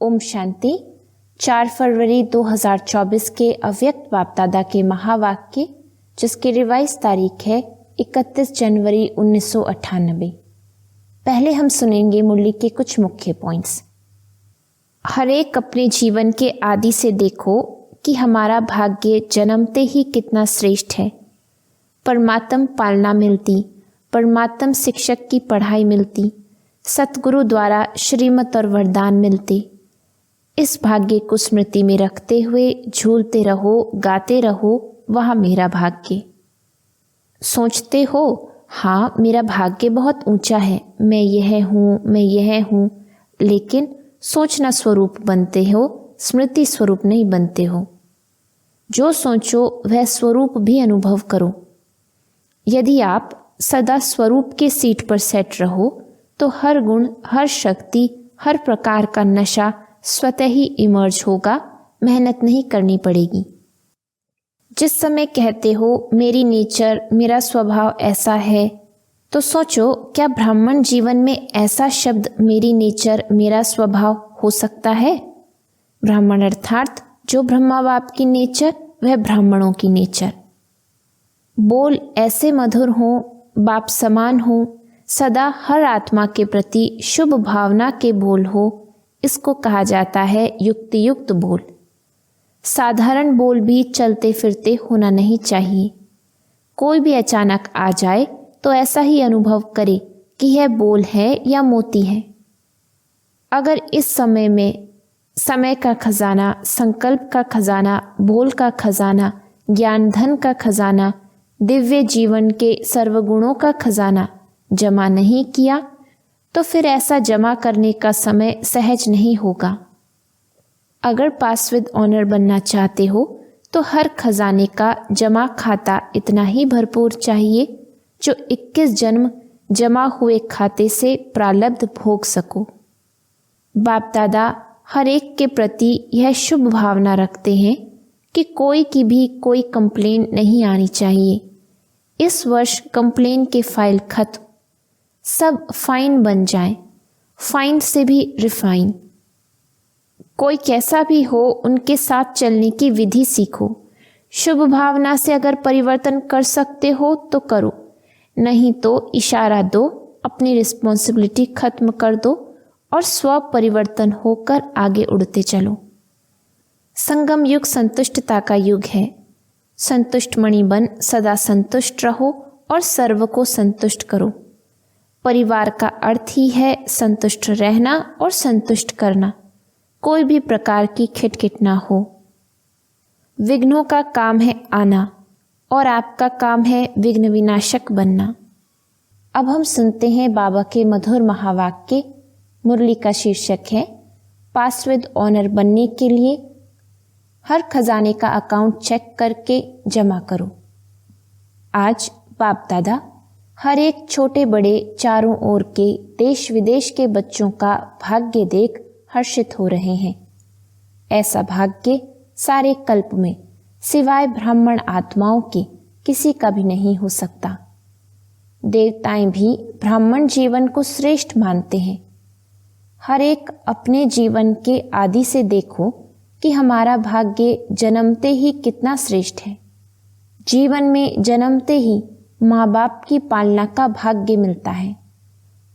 ओम शांति। 4 फरवरी 2024 के अव्यक्त बाप दादा के महावाक्य, जिसकी रिवाइज तारीख है 31 जनवरी 1998। पहले हम सुनेंगे मुरली के कुछ मुख्य पॉइंट्स। हर एक अपने जीवन के आदि से देखो कि हमारा भाग्य जन्मते ही कितना श्रेष्ठ है। परमात्म पालना मिलती, परमात्म शिक्षक की पढ़ाई मिलती, सतगुरु द्वारा श्रीमत और वरदान मिलते। इस भाग्य को स्मृति में रखते हुए झूलते रहो, गाते रहो, वह मेरा भाग्य। सोचते हो, हाँ मेरा भाग्य बहुत ऊंचा है, मैं यह हूँ, मैं यह हूँ, लेकिन सोचना स्वरूप बनते हो, स्मृति स्वरूप नहीं बनते हो। जो सोचो वह स्वरूप भी अनुभव करो। यदि आप सदा स्वरूप के सीट पर सेट रहो तो हर गुण, हर शक्ति, हर प्रकार का नशा स्वतः ही इमर्ज होगा, मेहनत नहीं करनी पड़ेगी। जिस समय कहते हो मेरी नेचर, मेरा स्वभाव ऐसा है, तो सोचो क्या ब्राह्मण जीवन में ऐसा शब्द मेरी नेचर, मेरा स्वभाव हो सकता है? ब्राह्मण अर्थात जो ब्रह्मा बाप की नेचर, वह ब्राह्मणों की नेचर। बोल ऐसे मधुर हों, बाप समान हो, सदा हर आत्मा के प्रति शुभ भावना के बोल हो, इसको कहा जाता है युक्ति युक्त बोल। साधारण बोल भी चलते फिरते होना नहीं चाहिए। कोई भी अचानक आ जाए तो ऐसा ही अनुभव करे कि यह बोल है या मोती है। अगर इस समय में समय का खजाना, संकल्प का खजाना, बोल का खजाना, ज्ञान धन का खजाना, दिव्य जीवन के सर्वगुणों का खजाना जमा नहीं किया तो फिर ऐसा जमा करने का समय सहज नहीं होगा। अगर पास विद ऑनर बनना चाहते हो तो हर खजाने का जमा खाता इतना ही भरपूर चाहिए जो 21 जन्म जमा हुए खाते से प्रारब्ध भोग सको। बाप दादा हर एक के प्रति यह शुभ भावना रखते हैं कि कोई की भी कोई कंप्लेन नहीं आनी चाहिए। इस वर्ष कंप्लेन के फाइल खत्म, सब फाइन बन जाएं, फाइन से भी रिफाइन। कोई कैसा भी हो, उनके साथ चलने की विधि सीखो। शुभ भावना से अगर परिवर्तन कर सकते हो तो करो, नहीं तो इशारा दो, अपनी रिस्पॉन्सिबिलिटी खत्म कर दो और स्व परिवर्तन होकर आगे उड़ते चलो। संगम युग संतुष्टता का युग है। संतुष्ट मणि बन सदा संतुष्ट रहो और सर्व को संतुष्ट करो। परिवार का अर्थ ही है संतुष्ट रहना और संतुष्ट करना, कोई भी प्रकार की खिटखिट ना हो। विघ्नों का काम है आना और आपका काम है विघ्न विनाशक बनना। अब हम सुनते हैं बाबा के मधुर महावाक्य। मुरली का शीर्षक है पास विद ऑनर बनने के लिए हर खजाने का अकाउंट चेक करके जमा करो। आज बाप दादा हर एक छोटे बड़े चारों ओर के देश विदेश के बच्चों का भाग्य देख हर्षित हो रहे हैं। ऐसा भाग्य सारे कल्प में सिवाय ब्राह्मण आत्माओं के किसी का भी नहीं हो सकता। देवताएं भी ब्राह्मण जीवन को श्रेष्ठ मानते हैं। हर एक अपने जीवन के आदि से देखो कि हमारा भाग्य जन्मते ही कितना श्रेष्ठ है। जीवन में जन्मते ही माँ बाप की पालना का भाग्य मिलता है,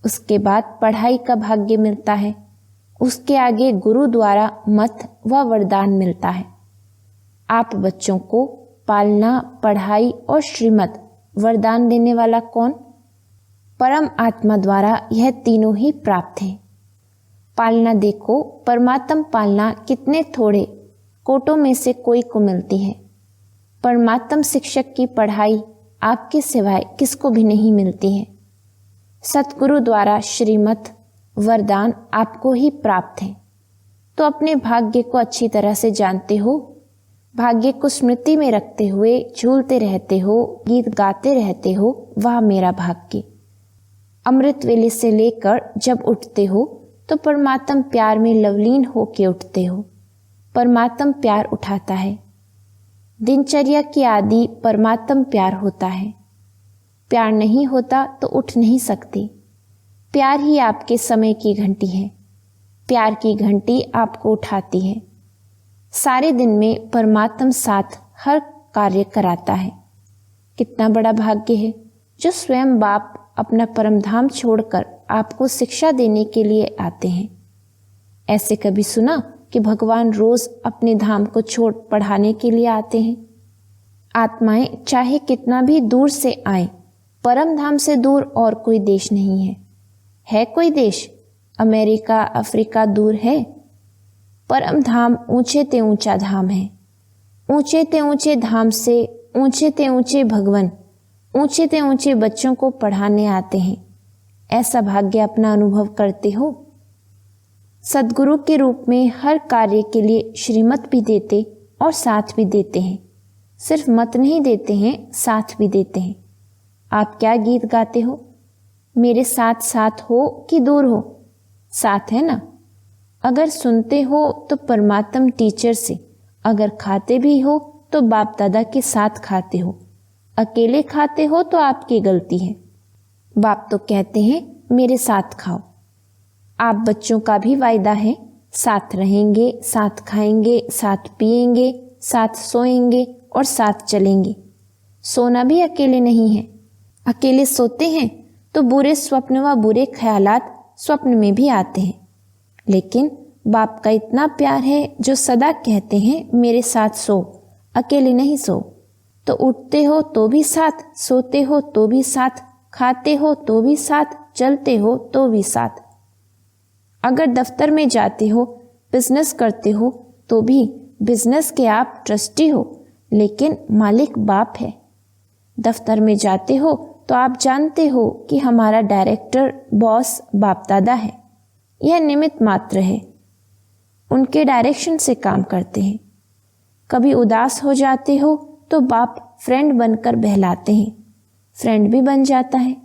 उसके बाद पढ़ाई का भाग्य मिलता है, उसके आगे गुरु द्वारा मत व वरदान मिलता है। आप बच्चों को पालना, पढ़ाई और श्रीमत वरदान देने वाला कौन? परम आत्मा द्वारा यह तीनों ही प्राप्त है। पालना देखो, परमात्म पालना कितने थोड़े कोटों में से कोई को मिलती है। परमात्म शिक्षक की पढ़ाई आपके सिवाय किसको भी नहीं मिलती है। सतगुरु द्वारा श्रीमत वरदान आपको ही प्राप्त है। तो अपने भाग्य को अच्छी तरह से जानते हो। भाग्य को स्मृति में रखते हुए झूलते रहते हो, गीत गाते रहते हो, वाह मेरा भाग्य। अमृत वेले से लेकर जब उठते हो तो परमात्म प्यार में लवलीन होके उठते हो। परमात्म प्यार उठाता है। दिनचर्या की आदि परमात्म प्यार होता है। प्यार नहीं होता तो उठ नहीं सकते। प्यार ही आपके समय की घंटी है। प्यार की घंटी आपको उठाती है। सारे दिन में परमात्मा साथ हर कार्य कराता है। कितना बड़ा भाग्य है जो स्वयं बाप अपना परम धाम छोड़कर आपको शिक्षा देने के लिए आते हैं। ऐसे कभी सुना कि भगवान रोज अपने धाम को छोड़ पढ़ाने के लिए आते हैं? आत्माएं चाहे कितना भी दूर से आए, परम धाम से दूर और कोई देश नहीं है। है कोई देश? अमेरिका, अफ्रीका दूर है? परम धाम ऊंचे ते ऊंचा धाम है। ऊंचे ते ऊंचे धाम से ऊंचे ते ऊंचे भगवान ऊंचे ते ऊंचे बच्चों को पढ़ाने आते हैं। ऐसा भाग्य अपना अनुभव करते हो? सद्गुरु के रूप में हर कार्य के लिए श्रीमत भी देते और साथ भी देते हैं। सिर्फ मत नहीं देते हैं, साथ भी देते हैं। आप क्या गीत गाते हो? मेरे साथ साथ हो कि दूर हो? साथ है ना। अगर सुनते हो तो परमात्मा टीचर से, अगर खाते भी हो तो बाप दादा के साथ खाते हो। अकेले खाते हो तो आपकी गलती है। बाप तो कहते हैं मेरे साथ खाओ। आप बच्चों का भी वायदा है, साथ रहेंगे, साथ खाएंगे, साथ पिएंगे, साथ सोएंगे और साथ चलेंगे। सोना भी अकेले नहीं है। अकेले सोते हैं तो बुरे स्वप्न व बुरे ख्यालात स्वप्न में भी आते हैं। लेकिन बाप का इतना प्यार है जो सदा कहते हैं मेरे साथ सो, अकेले नहीं सो। तो उठते हो तो भी साथ, सोते हो तो भी साथ, खाते हो तो भी साथ, चलते हो तो भी साथ। अगर दफ्तर में जाते हो, बिजनेस करते हो तो भी बिजनेस के आप ट्रस्टी हो, लेकिन मालिक बाप है। दफ्तर में जाते हो तो आप जानते हो कि हमारा डायरेक्टर, बॉस बाप दादा है। यह निमित्त मात्र है, उनके डायरेक्शन से काम करते हैं। कभी उदास हो जाते हो तो बाप फ्रेंड बनकर बहलाते हैं, फ्रेंड भी बन जाता है।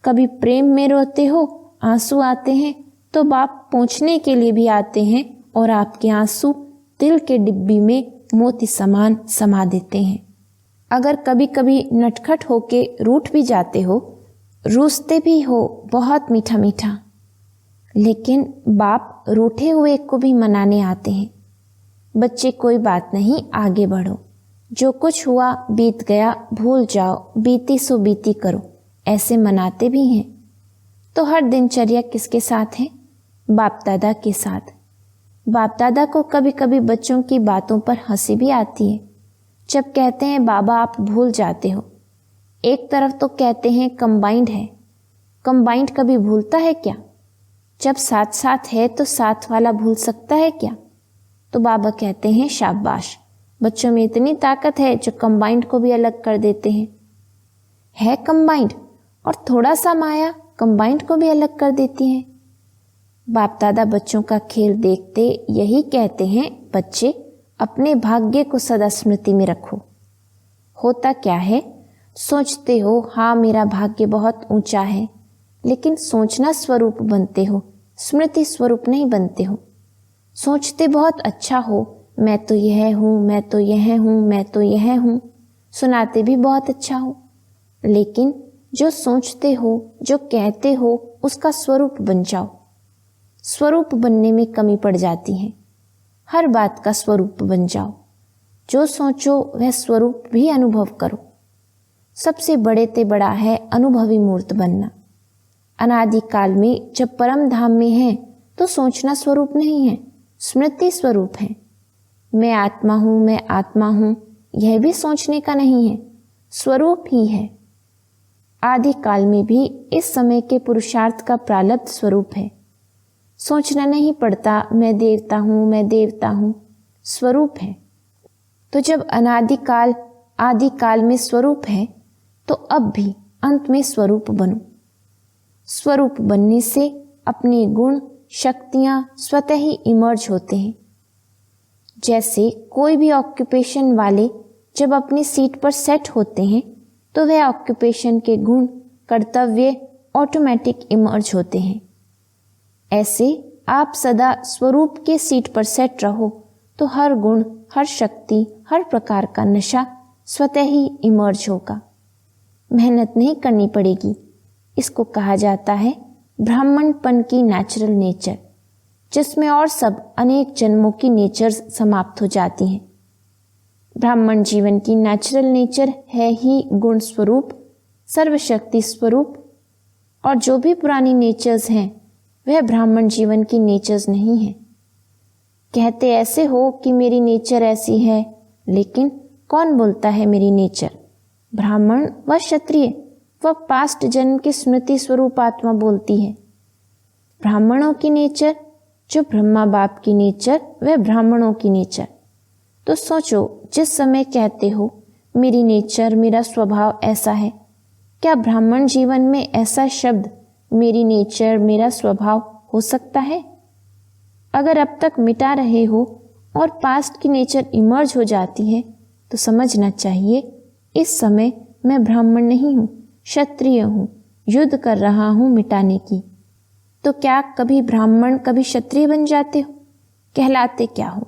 कभी प्रेम में रोते हो, आंसू आते हैं तो बाप पूछने के लिए भी आते हैं और आपके आंसू दिल के डिब्बी में मोती समान समा देते हैं। अगर कभी कभी नटखट होके रूठ भी जाते हो, रूसते भी हो बहुत मीठा मीठा, लेकिन बाप रूठे हुए को भी मनाने आते हैं। बच्चे कोई बात नहीं, आगे बढ़ो, जो कुछ हुआ बीत गया भूल जाओ, बीती सो बीती करो, ऐसे मनाते भी हैं। तो हर दिनचर्या किसके साथ है? बाप दादा के साथ। बाप दादा को कभी कभी बच्चों की बातों पर हंसी भी आती है। जब कहते हैं बाबा आप भूल जाते हो। एक तरफ तो कहते हैं कंबाइंड है, कंबाइंड कभी भूलता है क्या? जब साथ साथ है तो साथ वाला भूल सकता है क्या? तो बाबा कहते हैं शाबाश, बच्चों में इतनी ताकत है जो कंबाइंड को भी अलग कर देते हैं। है कंबाइंड और थोड़ा सा माया कंबाइंड को भी अलग कर देती है। बाप दादा बच्चों का खेल देखते यही कहते हैं, बच्चे अपने भाग्य को सदा स्मृति में रखो। होता क्या है, सोचते हो हाँ मेरा भाग्य बहुत ऊंचा है, लेकिन सोचना स्वरूप बनते हो, स्मृति स्वरूप नहीं बनते हो। सोचते बहुत अच्छा हो, मैं तो यह हूँ, मैं तो यह हूँ, मैं तो यह हूँ, सुनाते भी बहुत अच्छा हो, लेकिन जो सोचते हो, जो कहते हो, उसका स्वरूप बन जाओ। स्वरूप बनने में कमी पड़ जाती है। हर बात का स्वरूप बन जाओ। जो सोचो वह स्वरूप भी अनुभव करो। सबसे बड़े ते बड़ा है अनुभवी मूर्त बनना। अनादि काल में जब परम धाम में है तो सोचना स्वरूप नहीं है, स्मृति स्वरूप है। मैं आत्मा हूँ, मैं आत्मा हूँ, यह भी सोचने का नहीं है, स्वरूप ही है। आदि काल में भी इस समय के पुरुषार्थ का प्रारब्ध स्वरूप है। सोचना नहीं पड़ता मैं देवता हूँ, मैं देवता हूँ, स्वरूप है। तो जब अनादिकाल आदि काल में स्वरूप है तो अब भी अंत में स्वरूप बनो। स्वरूप बनने से अपने गुण शक्तियाँ स्वतः ही इमर्ज होते हैं। जैसे कोई भी ऑक्यूपेशन वाले जब अपनी सीट पर सेट होते हैं तो वह ऑक्यूपेशन के गुण कर्तव्य ऑटोमेटिक इमर्ज होते हैं। ऐसे आप सदा स्वरूप के सीट पर सेट रहो तो हर गुण, हर शक्ति, हर प्रकार का नशा स्वतः ही इमर्ज होगा। मेहनत नहीं करनी पड़ेगी। इसको कहा जाता है ब्राह्मणपन की नेचुरल नेचर। जिसमें और सब अनेक जन्मों की नेचर्स समाप्त हो जाती हैं। ब्राह्मण जीवन की नेचुरल नेचर है ही गुण स्वरूप, सर्वशक्ति स्वरूप, और जो भी पुरानी नेचर्स हैं वह ब्राह्मण जीवन की नेचर्स नहीं है। कहते ऐसे हो कि मेरी नेचर ऐसी है, लेकिन कौन बोलता है मेरी नेचर? ब्राह्मण व क्षत्रिय व पास्ट जन्म की स्मृति स्वरूप आत्मा बोलती है। ब्राह्मणों की नेचर जो ब्रह्मा बाप की नेचर, वह ब्राह्मणों की नेचर। तो सोचो, जिस समय कहते हो मेरी नेचर, मेरा स्वभाव ऐसा है, क्या ब्राह्मण जीवन में ऐसा शब्द मेरी नेचर, मेरा स्वभाव हो सकता है? अगर अब तक मिटा रहे हो और पास्ट की नेचर इमर्ज हो जाती है तो समझना चाहिए इस समय मैं ब्राह्मण नहीं हूँ, क्षत्रिय हूँ, युद्ध कर रहा हूँ मिटाने की। तो क्या कभी ब्राह्मण कभी क्षत्रिय बन जाते हो? कहलाते क्या हो?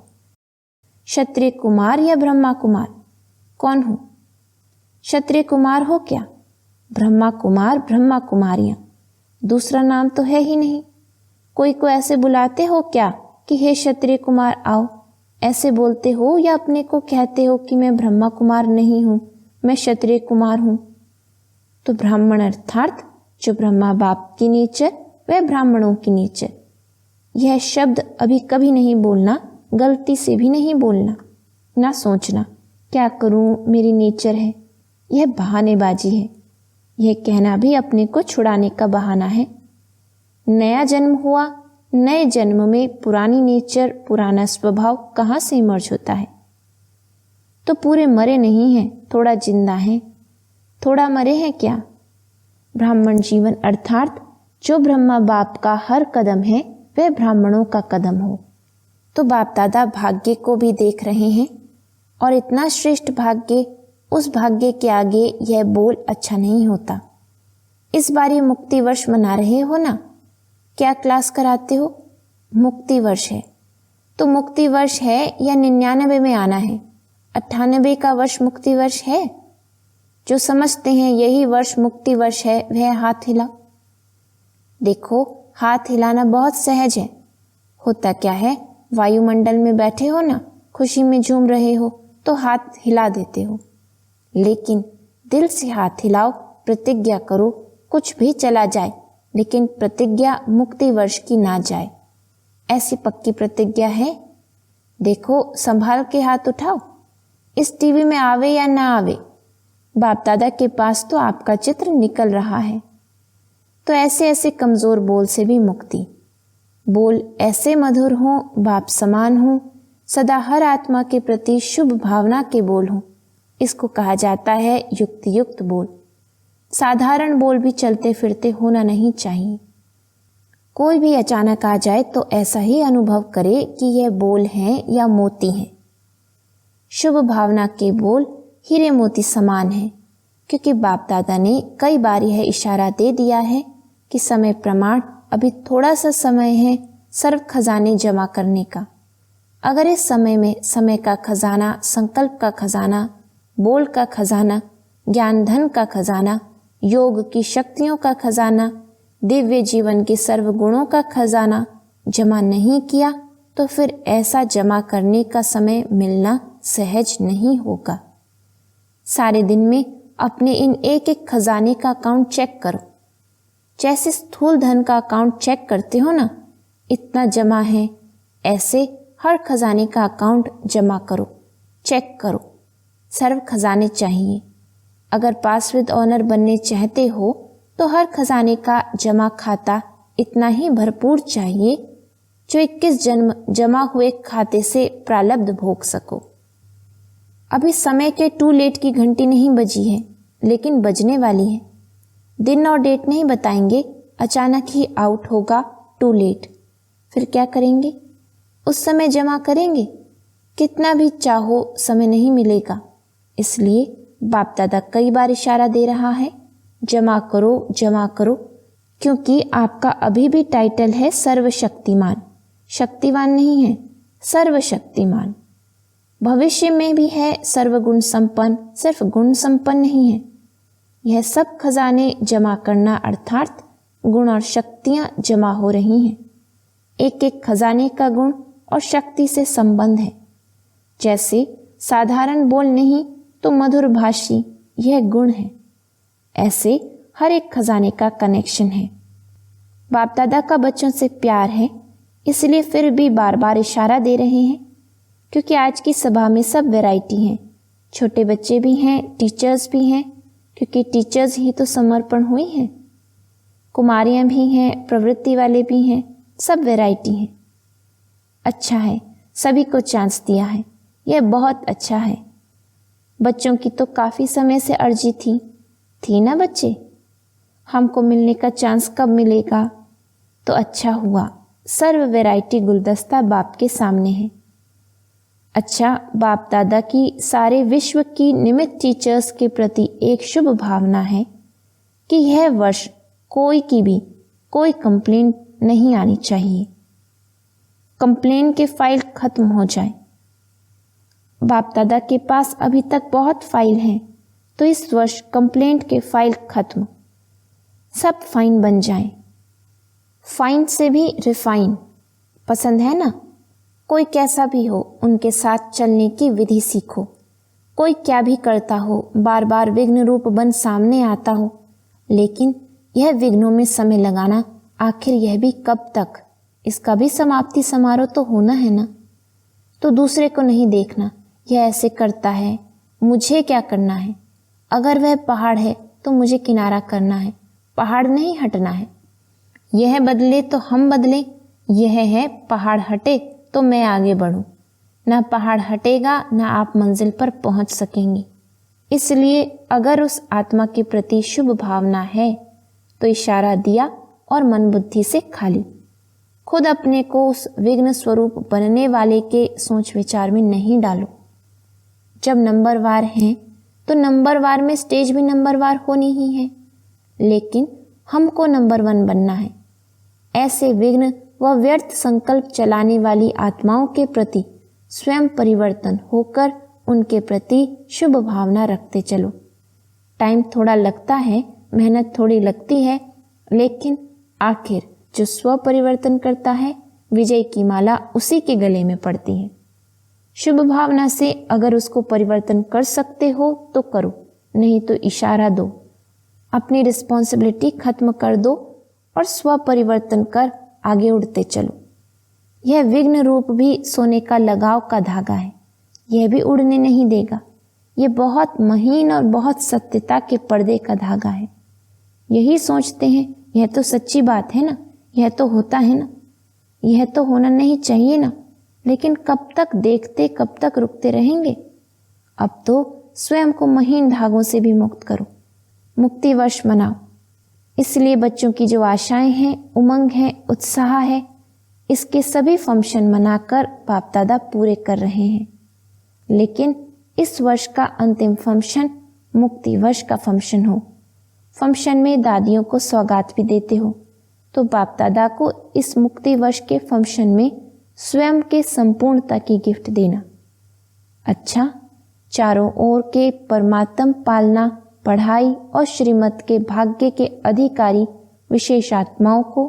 क्षत्रिय कुमार या ब्रह्मा कुमार? कौन हो? क्षत्रिय कुमार हो क्या? ब्रह्मा कुमार, ब्रह्मा कुमारियां, दूसरा नाम तो है ही नहीं। कोई को ऐसे बुलाते हो क्या कि हे क्षत्रिय कुमार आओ? ऐसे बोलते हो या अपने को कहते हो कि मैं ब्रह्मा कुमार नहीं हूं, मैं क्षत्रिय कुमार हूं? तो ब्राह्मण अर्थात जो ब्रह्मा बाप की नेचर, वह ब्राह्मणों की नेचर। यह शब्द अभी कभी नहीं बोलना, गलती से भी नहीं बोलना। ना सोचना क्या करूं, मेरी नेचर है, यह बहानेबाजी है। यह कहना भी अपने को छुड़ाने का बहाना है। नया जन्म हुआ, नए जन्म में पुरानी नेचर, पुराना स्वभाव कहाँ से इमर्ज होता है? तो पूरे मरे नहीं हैं, थोड़ा जिंदा हैं। थोड़ा मरे हैं क्या? ब्राह्मण जीवन अर्थात जो ब्रह्मा बाप का हर कदम है वह ब्राह्मणों का कदम हो। तो बाप दादा भाग्य को भी देख रहे हैं, और इतना श्रेष्ठ भाग्य, उस भाग्य के आगे यह बोल अच्छा नहीं होता। इस बार ये मुक्ति वर्ष मना रहे हो ना? क्या क्लास कराते हो? मुक्ति वर्ष है। तो मुक्ति वर्ष है या 99 में आना है? 98 का वर्ष मुक्ति वर्ष है? जो समझते हैं यही वर्ष मुक्ति वर्ष है वह हाथ हिलाओ। देखो, हाथ हिलाना बहुत सहज है। होता क्या है, वायुमंडल में बैठे हो ना, खुशी में झूम रहे हो तो हाथ हिला देते हो, लेकिन दिल से हाथ हिलाओ, प्रतिज्ञा करो, कुछ भी चला जाए लेकिन प्रतिज्ञा मुक्ति वर्ष की ना जाए। ऐसी पक्की प्रतिज्ञा है? देखो, संभाल के हाथ उठाओ। इस टीवी में आवे या ना आवे, बाप दादा के पास तो आपका चित्र निकल रहा है। तो ऐसे ऐसे कमजोर बोल से भी मुक्ति। बोल ऐसे मधुर हों, बाप समान हों, सदा हर आत्मा के प्रति शुभ भावना के बोल हों। इसको कहा जाता है युक्ति युक्त बोल। साधारण बोल भी चलते फिरते होना नहीं चाहिए। कोई भी अचानक आ जाए तो ऐसा ही अनुभव करे कि यह बोल हैं या मोती हैं। शुभ भावना के बोल हीरे मोती समान हैं, क्योंकि बाप दादा ने कई बार यह इशारा दे दिया है कि समय प्रमाण, अभी थोड़ा सा समय है सर्व खजाने जमा करने का। अगर इस समय में समय का खजाना, संकल्प का खजाना, बोल का खजाना, ज्ञान धन का खजाना, योग की शक्तियों का खजाना, दिव्य जीवन के सर्व गुणों का खजाना जमा नहीं किया तो फिर ऐसा जमा करने का समय मिलना सहज नहीं होगा। सारे दिन में अपने इन एक एक खजाने का अकाउंट चेक करो। जैसे स्थूल धन का अकाउंट चेक करते हो ना, इतना जमा है, ऐसे हर खजाने का अकाउंट जमा करो, चेक करो। सर्व खजाने चाहिए। अगर पास विद ऑनर बनने चाहते हो तो हर खजाने का जमा खाता इतना ही भरपूर चाहिए जो 21 जन्म जमा हुए खाते से प्रारब्ध भोग सको। अभी समय के टू लेट की घंटी नहीं बजी है, लेकिन बजने वाली है। दिन और डेट नहीं बताएंगे, अचानक ही आउट होगा टू लेट। फिर क्या करेंगे? उस समय जमा करेंगे? कितना भी चाहो समय नहीं मिलेगा। इसलिए बाप दादा कई बार इशारा दे रहा है, जमा करो, जमा करो, क्योंकि आपका अभी भी टाइटल है सर्वशक्तिमान। शक्तिवान नहीं है, सर्वशक्तिमान। भविष्य में भी है सर्वगुण संपन्न, सिर्फ गुण संपन्न नहीं है। यह सब खजाने जमा करना अर्थात गुण और शक्तियां जमा हो रही हैं। एक एक खजाने का गुण और शक्ति से संबंध है। जैसे साधारण बोल नहीं तो मधुर भाषी यह गुण है, ऐसे हर एक खजाने का कनेक्शन है। बाप दादा का बच्चों से प्यार है, इसलिए फिर भी बार बार इशारा दे रहे हैं, क्योंकि आज की सभा में सब वैरायटी हैं। छोटे बच्चे भी हैं, टीचर्स भी हैं, क्योंकि टीचर्स ही तो समर्पण हुई हैं। कुमारियां भी हैं, प्रवृत्ति वाले भी हैं, सब वैरायटी हैं। अच्छा है, सभी को चांस दिया है, यह बहुत अच्छा है। बच्चों की तो काफ़ी समय से अर्जी थी ना बच्चे, हमको मिलने का चांस कब मिलेगा? तो अच्छा हुआ, सर्व वैरायटी गुलदस्ता बाप के सामने है। अच्छा, बाप दादा की सारे विश्व की निमित्त टीचर्स के प्रति एक शुभ भावना है कि यह वर्ष कोई की भी कोई कंप्लेंट नहीं आनी चाहिए, कंप्लेंट के फाइल खत्म हो जाए। बाप दादा के पास अभी तक बहुत फाइल हैं, तो इस वर्ष कंप्लेंट के फाइल खत्म, सब फाइन बन जाएं। फाइन से भी रिफाइन पसंद है ना? कोई कैसा भी हो, उनके साथ चलने की विधि सीखो। कोई क्या भी करता हो, बार बार विघ्न रूप बन सामने आता हो, लेकिन यह विघ्नों में समय लगाना, आखिर यह भी कब तक? इसका भी समाप्ति समारोह तो होना है ना। तो दूसरे को नहीं देखना, यह ऐसे करता है, मुझे क्या करना है? अगर वह पहाड़ है तो मुझे किनारा करना है, पहाड़ नहीं हटना है। यह बदले तो हम बदले, यह है पहाड़ हटे तो मैं आगे बढ़ूं। ना पहाड़ हटेगा, ना आप मंजिल पर पहुंच सकेंगे। इसलिए अगर उस आत्मा के प्रति शुभ भावना है तो इशारा दिया और मन बुद्धि से खाली। खुद अपने को उस विघ्न स्वरूप बनने वाले के सोच विचार में नहीं डालो। जब नंबरवार हैं तो नंबरवार में स्टेज भी नंबरवार होनी ही है, लेकिन हमको नंबर 1 बनना है। ऐसे विघ्न व व्यर्थ संकल्प चलाने वाली आत्माओं के प्रति स्वयं परिवर्तन होकर उनके प्रति शुभ भावना रखते चलो। टाइम थोड़ा लगता है, मेहनत थोड़ी लगती है, लेकिन आखिर जो स्व परिवर्तन करता है, विजय की माला उसी के गले में पड़ती है। शुभ भावना से अगर उसको परिवर्तन कर सकते हो तो करो, नहीं तो इशारा दो। अपनी रिस्पॉन्सिबिलिटी खत्म कर दो और स्व परिवर्तन कर आगे उड़ते चलो। यह विघ्न रूप भी सोने का लगाव का धागा है, यह भी उड़ने नहीं देगा। यह बहुत महीन और बहुत सत्यता के पर्दे का धागा है। यही सोचते हैं यह तो सच्ची बात है ना, यह तो होता है ना, यह तो होना नहीं चाहिए ना, लेकिन कब तक देखते, कब तक रुकते रहेंगे? अब तो स्वयं को महीन धागों से भी मुक्त करो, मुक्ति वर्ष मनाओ। इसलिए बच्चों की जो आशाएं हैं, उमंग है, उत्साह है, इसके सभी फंक्शन मनाकर बाप दादा पूरे कर रहे हैं। लेकिन इस वर्ष का अंतिम फंक्शन मुक्ति वर्ष का फंक्शन हो। फंक्शन में दादियों को सौगात भी देते हो, तो बाप दादा को इस मुक्ति वर्ष के फंक्शन में स्वयं के संपूर्णता की गिफ्ट देना। अच्छा, चारों ओर के परमात्म पालना, पढ़ाई और श्रीमत के भाग्य के अधिकारी विशेष आत्माओं को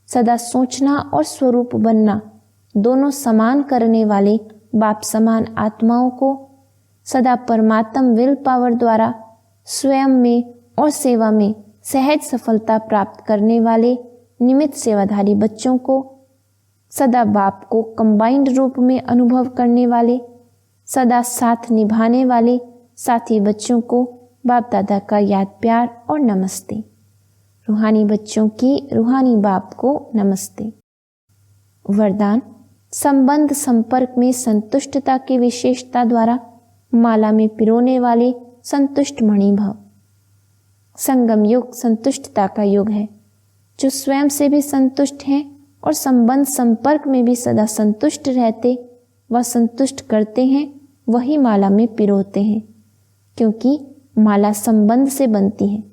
सदा सोचना और स्वरूप बनना दोनों समान करने वाले बाप समान आत्माओं को सदा परमात्म विल पावर द्वारा स्वयं में और सेवा में सहज सफलता प्राप्त करने वाले निमित्त सेवाधारी बच्चों को, सदा बाप को कंबाइंड रूप में अनुभव करने वाले, सदा साथ निभाने वाले साथी बच्चों को बाप दादा का याद प्यार और नमस्ते। रूहानी बच्चों की रूहानी बाप को नमस्ते। वरदान: संबंध संपर्क में संतुष्टता की विशेषता द्वारा माला में पिरोने वाले संतुष्ट मणि भव। संगम युग संतुष्टता का युग है। जो स्वयं से भी संतुष्ट हैं और संबंध संपर्क में भी सदा संतुष्ट रहते व संतुष्ट करते हैं, वही माला में पिरोते हैं, क्योंकि माला संबंध से बनती है।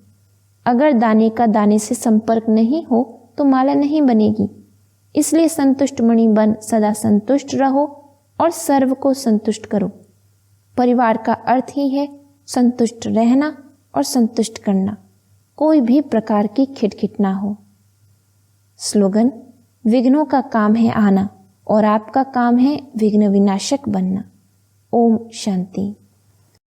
अगर दाने का दाने से संपर्क नहीं हो तो माला नहीं बनेगी। इसलिए संतुष्ट मणि बन सदा संतुष्ट रहो और सर्व को संतुष्ट करो। परिवार का अर्थ ही है संतुष्ट रहना और संतुष्ट करना, कोई भी प्रकार की खिटखिट ना हो। स्लोगन: विघ्नों का काम है आना और आपका काम है विघ्न विनाशक बनना। ओम शांति।